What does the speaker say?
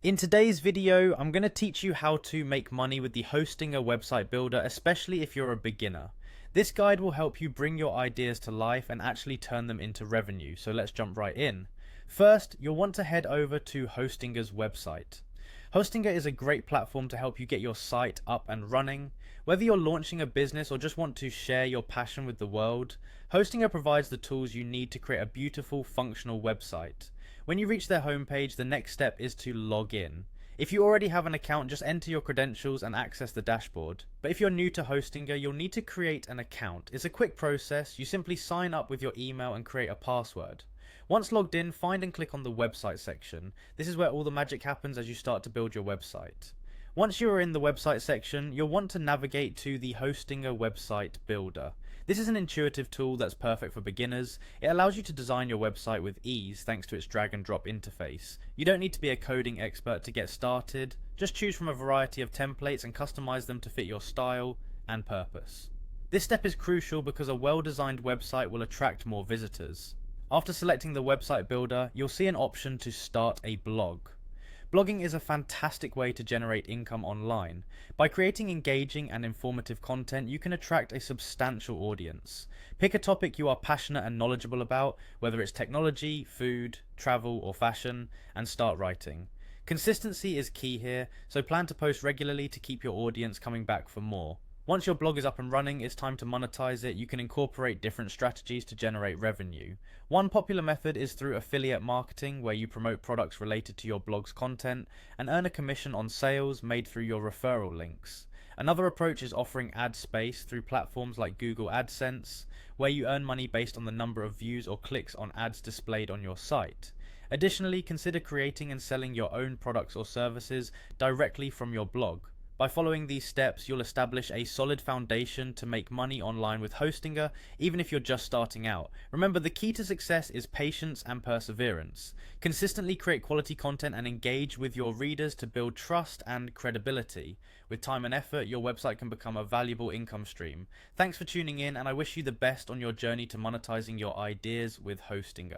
In today's video, I'm going to teach you how to make money with the Hostinger website builder, especially if you're a beginner. This guide will help you bring your ideas to life and actually turn them into revenue, so let's jump right in. First, you'll want to head over to Hostinger's website. Hostinger is a great platform to help you get your site up and running. Whether you're launching a business or just want to share your passion with the world, Hostinger provides the tools you need to create a beautiful, functional website. When you reach their homepage, the next step is to log in. If you already have an account, just enter your credentials and access the dashboard. But if you're new to Hostinger, you'll need to create an account. It's a quick process. You simply sign up with your email and create a password. Once logged in, find and click on the website section. This is where all the magic happens as you start to build your website. Once you are in the website section, you'll want to navigate to the Hostinger website builder. This is an intuitive tool that's perfect for beginners. It allows you to design your website with ease thanks to its drag and drop interface. You don't need to be a coding expert to get started. Just choose from a variety of templates and customize them to fit your style and purpose. This step is crucial because a well-designed website will attract more visitors. After selecting the website builder, you'll see an option to start a blog. Blogging is a fantastic way to generate income online. By creating engaging and informative content, you can attract a substantial audience. Pick a topic you are passionate and knowledgeable about, whether it's technology, food, travel, or fashion, and start writing. Consistency is key here, so plan to post regularly to keep your audience coming back for more. Once your blog is up and running, it's time to monetize it. You can incorporate different strategies to generate revenue. One popular method is through affiliate marketing, where you promote products related to your blog's content and earn a commission on sales made through your referral links. Another approach is offering ad space through platforms like Google AdSense, where you earn money based on the number of views or clicks on ads displayed on your site. Additionally, consider creating and selling your own products or services directly from your blog. By following these steps, you'll establish a solid foundation to make money online with Hostinger, even if you're just starting out. Remember, the key to success is patience and perseverance. Consistently create quality content and engage with your readers to build trust and credibility. With time and effort, your website can become a valuable income stream. Thanks for tuning in, and I wish you the best on your journey to monetizing your ideas with Hostinger.